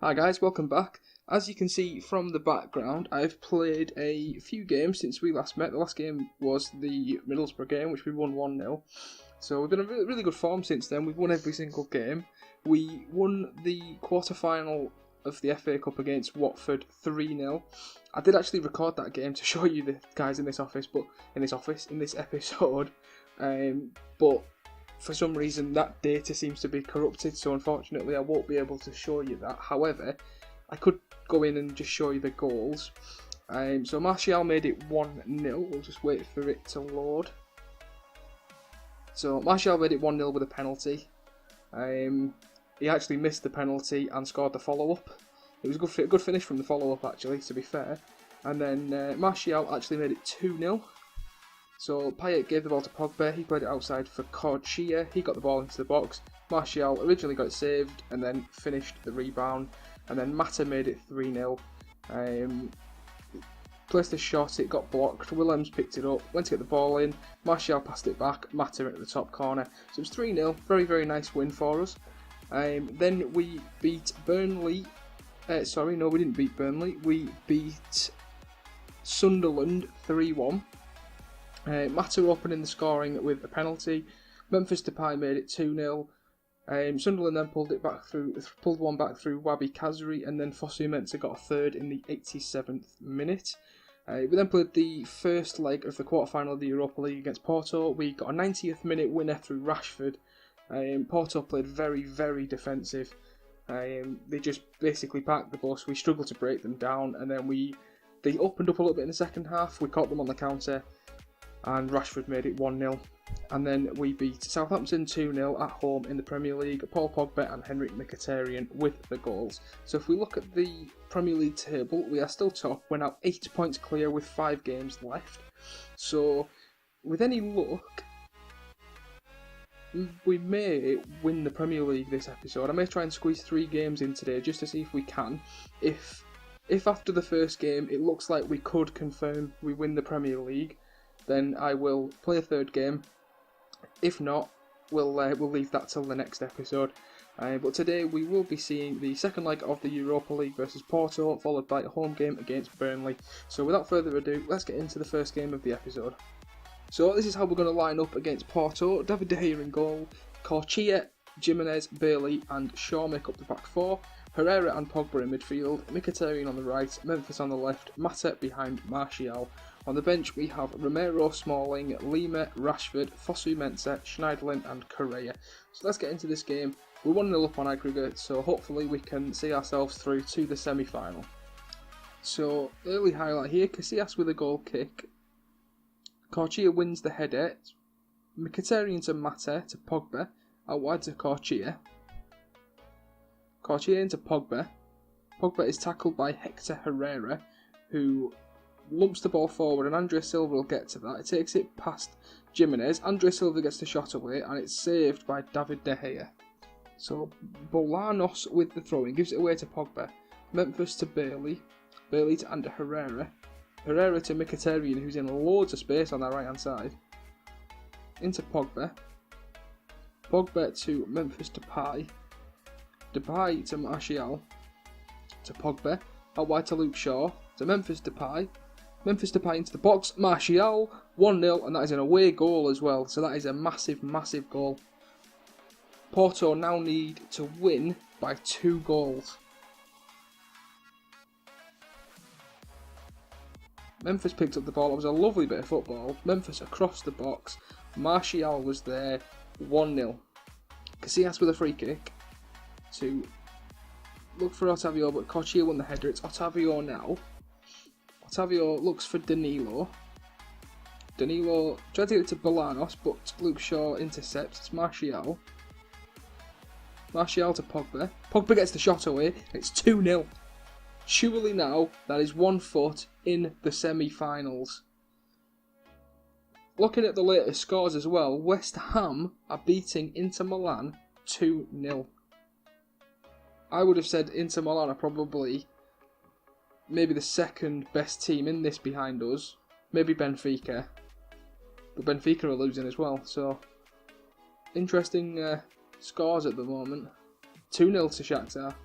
Hi guys, welcome back. As you can see from the background, I've played a few games since we last met. The last game was the Middlesbrough game, which we won 1-0. So we've been in really good form since then. We've won every single game. We won the quarter-final of the FA Cup against Watford 3-0. I did actually record that game to show you the guys in this episode. But for some reason that data seems to be corrupted, so unfortunately I won't be able to show you that. However, I could go in and just show you the goals. So Martial made it 1-0. We'll just wait for it to load. So Martial made it 1-0 with a penalty. He actually missed the penalty and scored the follow-up. It was a good finish from the follow-up, actually, to be fair. And then Martial actually made it 2-0. So Payet gave the ball to Pogba, he played it outside for Corchia, he got the ball into the box. Martial originally got it saved and then finished the rebound. And then Mata made it 3-0. Placed a shot, it got blocked, Willems picked it up, went to get the ball in, Martial passed it back, Mata at the top corner. So it was 3-0, very, very nice win for us. Then we beat Burnley. We didn't beat Burnley, we beat Sunderland 3-1. Mata opening the scoring with a penalty. Memphis Depay made it 2-0. Sunderland then pulled one back through Wabi Kazri, and then Fosu Mensah got a third in the 87th minute. We then played the first leg of the quarter-final of the Europa League against Porto. We got a 90th minute winner through Rashford. Porto played very, very defensive. They just basically parked the bus. We struggled to break them down, and then they opened up a little bit in the second half. We caught them on the counter, and Rashford made it 1-0. And then we beat Southampton 2-0 at home in the Premier League. Paul Pogba and Henrik Mkhitaryan with the goals. So if we look at the Premier League table, we are still top. We're now 8 points clear with 5 games left. So with any luck, we may win the Premier League this episode. I may try and squeeze 3 games in today just to see if we can. If after the first game it looks like we could confirm we win the Premier League, then I will play a third game. If not, we'll leave that till the next episode. But today we will be seeing the second leg of the Europa League versus Porto, followed by a home game against Burnley. So without further ado, let's get into the first game of the episode. So this is how we're going to line up against Porto. David De Gea in goal, Corchia, Jimenez, Bailey and Shaw make up the back four. Herrera and Pogba in midfield, Mkhitaryan on the right, Memphis on the left, Mata behind Martial. On the bench we have Romero, Smalling, Lima, Rashford, Fosu Mensah, Schneiderlin and Correa. So let's get into this game. We're 1-0 up on aggregate, so hopefully we can see ourselves through to the semi-final. So early highlight here, Casillas with a goal kick. Corchia wins the header. Mkhitaryan to Mata to Pogba, out wide to Corchia. Corchia into Pogba. Pogba is tackled by Hector Herrera, who lumps the ball forward, and Andre Silva will get to that. It takes it past Jimenez. Andre Silva gets the shot away, and it's saved by David De Gea. So Bolanos with the throw-in gives it away to Pogba. Memphis to Bailey. Bailey to Ander Herrera. Herrera to Mkhitaryan, who's in loads of space on that right-hand side. Into Pogba. Pogba to Memphis Depay. Depay to Martial. To Pogba. Out wide to Luke Shaw. To Memphis Depay. Memphis Depay into the box. Martial. 1-0, and that is an away goal as well. So that is a massive, massive goal. Porto now need to win by 2 goals. Memphis picked up the ball. It was a lovely bit of football. Memphis across the box. Martial was there. 1-0. Casillas with a free kick to look for Otavio, but Corchia won the header. It's Otavio now. Otavio looks for Danilo. Danilo tried to get it to Bolanos, but Luke Shaw intercepts. It's Martial. Martial to Pogba. Pogba gets the shot away. It's 2-0. Surely now that is 1 foot in the semi-finals. Looking at the latest scores as well, West Ham are beating Inter Milan 2-0. I would have said Inter Milan are probably maybe the second best team in this behind us. Maybe Benfica. But Benfica are losing as well, so interesting scores at the moment. 2-0 to Shakhtar.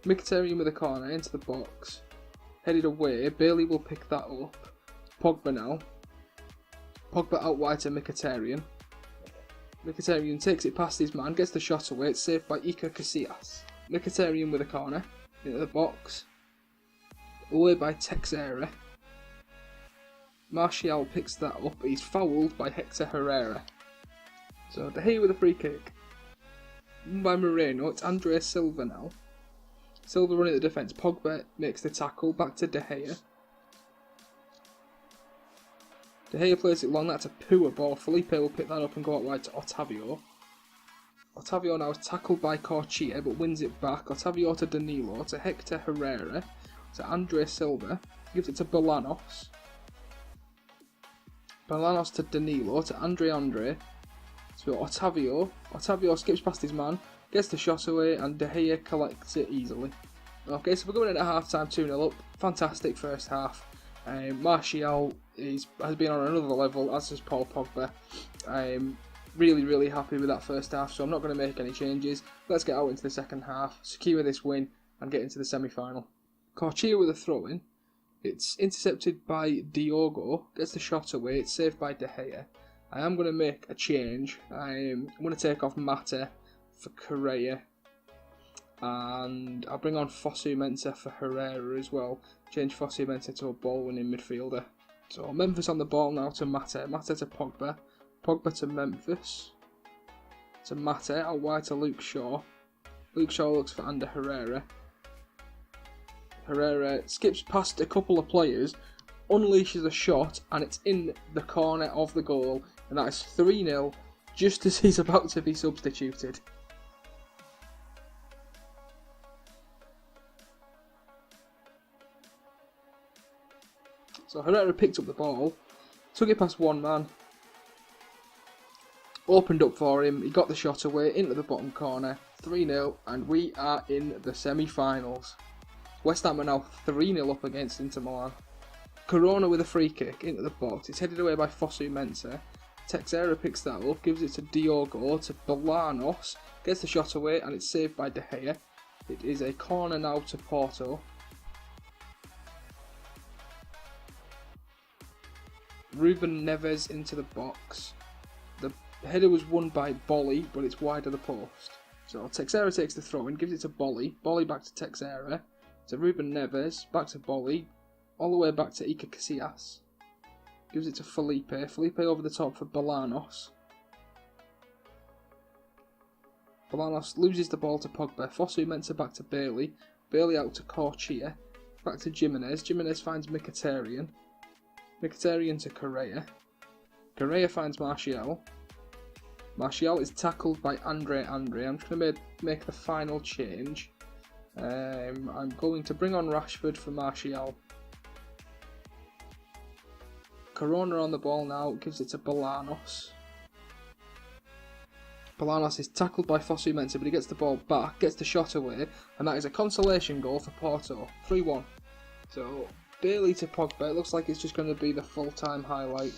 Mkhitaryan with a corner into the box. Headed away. Bailey will pick that up. Pogba now. Pogba out wide to Mkhitaryan. Mkhitaryan takes it past his man, gets the shot away. It's saved by Iker Casillas. Mkhitaryan with a corner into the box. Away by Texera. Martial picks that up. He's fouled by Hector Herrera. So De Gea with a free kick. By Moreno. It's Andre Silva now. Silva running the defence. Pogba makes the tackle. Back to De Gea. De Gea plays it long. That's a poor ball. Felipe will pick that up and go out wide to Otavio. Otavio now is tackled by Corchia but wins it back. Otavio to Danilo. To Hector Herrera. To Andre Silva. Gives it to Bolanos. Bolanos to Danilo. To Andre. To Otavio. Otavio skips past his man. Gets the shot away and De Gea collects it easily. Okay, so we're going in at half time 2-0 up. Fantastic first half. Martial has been on another level, as has Paul Pogba. I'm really happy with that first half, so I'm not going to make any changes. Let's get out into the second half, secure this win, and get into the semi-final. Corchia with a throw-in. It's intercepted by Diogo, gets the shot away, it's saved by De Gea. I am going to make a change. I'm going to take off Mata for Correa. And I'll bring on Fosu Mensah for Herrera as well. Change Fosu Mensah to a ball-winning midfielder. So Memphis on the ball now to Mata. Mata to Pogba. Pogba to Memphis. To Mata. Out wide to Luke Shaw. Luke Shaw looks for Ander Herrera. Herrera skips past a couple of players, unleashes a shot, and it's in the corner of the goal. And that is 3-0 just as he's about to be substituted. So Herrera picked up the ball, took it past one man, opened up for him, he got the shot away into the bottom corner, 3-0, and we are in the semi-finals. West Ham are now 3-0 up against Inter Milan. Corona with a free kick into the box, it's headed away by Fosu Mensah. Texera picks that up, gives it to Diogo, to Bolanos, gets the shot away, and it's saved by De Gea. It is a corner now to Porto. Ruben Neves into the box. The header was won by Bolly, but it's wide of the post. So Texera takes the throw in, gives it to Bolly. Bolly back to Texera. To Ruben Neves, back to Bolly. All the way back to Iker Casillas. Gives it to Felipe. Felipe over the top for Bolanos. Bolanos loses the ball to Pogba. Fosu Mensah back to Bailey. Bailey out to Corchia. Back to Jimenez. Jimenez finds Mkhitaryan. Mkhitaryan to Correa. Correa finds Martial. Martial is tackled by Andre. I'm just going to make the final change. I'm going to bring on Rashford for Martial. Corona on the ball now, gives it to Bolanos. Bolanos is tackled by Fosu Mensah, but he gets the ball back, gets the shot away, and that is a consolation goal for Porto. 3-1. So Bailey to Pogba, it looks like it's just going to be the full-time highlight.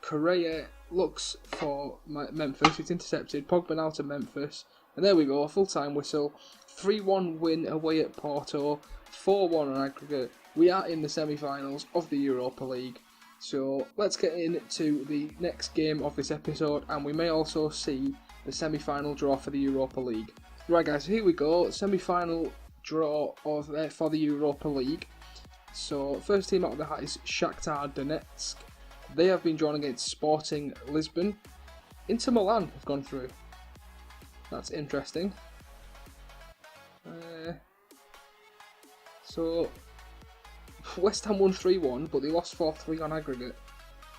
Correa looks for Memphis, it's intercepted. Pogba now to Memphis, and there we go, full-time whistle. 3-1 win away at Porto, 4-1 on aggregate. We are in the semi-finals of the Europa League. So let's get into the next game of this episode, and we may also see the semi-final draw for the Europa League. Right guys, here we go, semi-final draw for the Europa League. So first team out of the hat is Shakhtar Donetsk. They have been drawn against Sporting Lisbon. Inter Milan have gone through. That's interesting. So West Ham won 3-1, but they lost 4-3 on aggregate.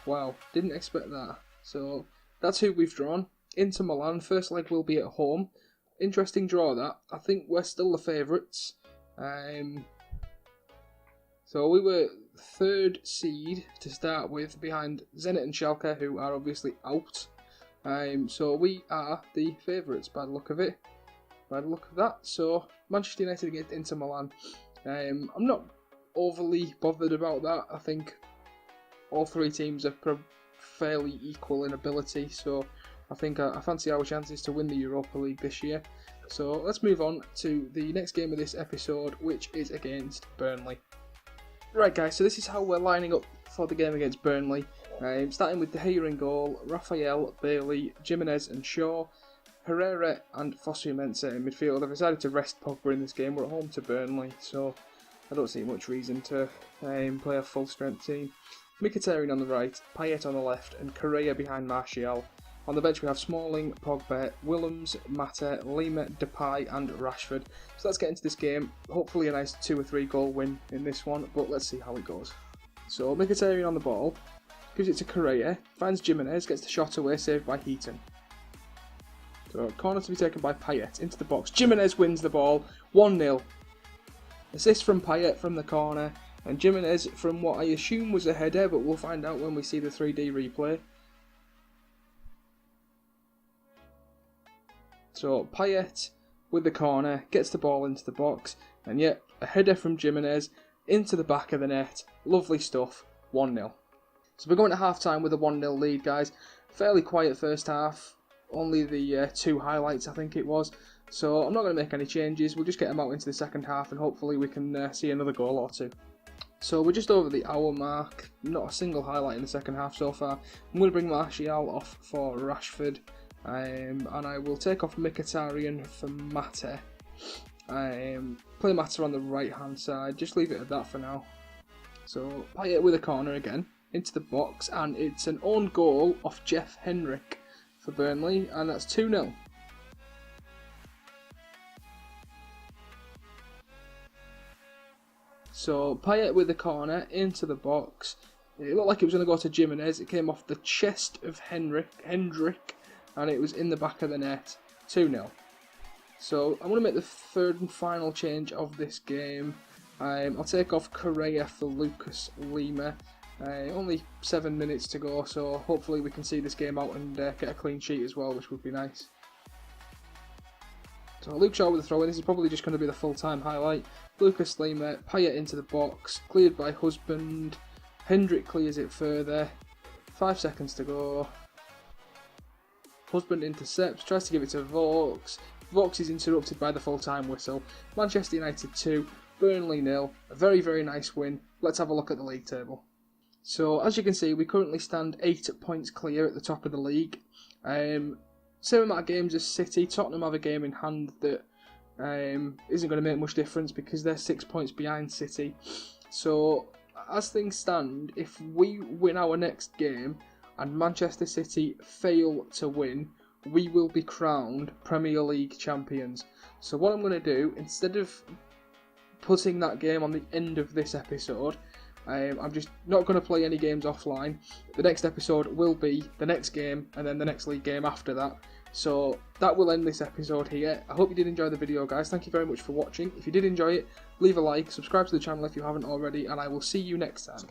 Wow, didn't expect that. So that's who we've drawn. Inter Milan, first leg will be at home. Interesting draw that. I think we're still the favourites. So we were third seed to start with, behind Zenit and Schalke, who are obviously out. So we are the favourites by the look of it. By the look of that. So Manchester United against Inter Milan. I'm not overly bothered about that. I think all three teams are fairly equal in ability, so I think I fancy our chances to win the Europa League this year. So let's move on to the next game of this episode, which is against Burnley. Right guys, so this is how we're lining up for the game against Burnley. Starting with De Gea in goal, Raphael, Bailey, Jimenez and Shaw, Herrera and Fosu-Mensah in midfield. I've decided to rest Pogba in this game. We're at home to Burnley, so I don't see much reason to play a full strength team. Mkhitaryan on the right, Payet on the left and Correa behind Martial. On the bench we have Smalling, Pogba, Willems, Mata, Lima, Depay and Rashford. So let's get into this game. Hopefully a nice 2 or 3 goal win in this one, but let's see how it goes. So Mkhitaryan on the ball, gives it to Correa, finds Jimenez, gets the shot away, saved by Heaton. So corner to be taken by Payet, into the box. Jimenez wins the ball, 1-0. Assist from Payet from the corner, and Jimenez from what I assume was a header, but we'll find out when we see the 3D replay. So Payet with the corner, gets the ball into the box, and yet a header from Jimenez into the back of the net. Lovely stuff, 1-0. So we're going to half time with a 1-0 lead, guys. Fairly quiet first half, only the 2 highlights I think it was. So I'm not going to make any changes, we'll just get them out into the second half and hopefully we can see another goal or 2. So we're just over the hour mark, not a single highlight in the second half so far. I'm going to bring Martial off for Rashford. And I will take off Mkhitaryan for Mata. Play Mata on the right hand side, just leave it at that for now. So Payet with a corner again, into the box, and it's an own goal off Jeff Henrik for Burnley, and that's 2-0. So Payet with the corner, into the box. It looked like it was going to go to Jimenez, it came off the chest of Hendrick. And it was in the back of the net, 2-0. So I'm going to make the third and final change of this game. I'll take off Correa for Lucas Lima. Only 7 minutes to go, so hopefully we can see this game out and get a clean sheet as well, which would be nice. So Luke Shaw with the throw in. This is probably just going to be the full-time highlight. Lucas Lima, Payet into the box, cleared by Husband. Hendrick clears it further. 5 seconds to go. Husband intercepts, tries to give it to Vaux. Vaux is interrupted by the full-time whistle. Manchester United 2, Burnley 0. A very, very nice win. Let's have a look at the league table. So, as you can see, we currently stand 8 points clear at the top of the league. Same amount of games as City. Tottenham have a game in hand that isn't going to make much difference because they're 6 points behind City. So, as things stand, if we win our next game and Manchester City fail to win, we will be crowned Premier League champions. So what I'm going to do, instead of putting that game on the end of this episode, I'm just not going to play any games offline. The next episode will be the next game and then the next league game after that. So that will end this episode here. I hope you did enjoy the video, guys. Thank you very much for watching. If you did enjoy it, leave a like, subscribe to the channel if you haven't already, and I will see you next time.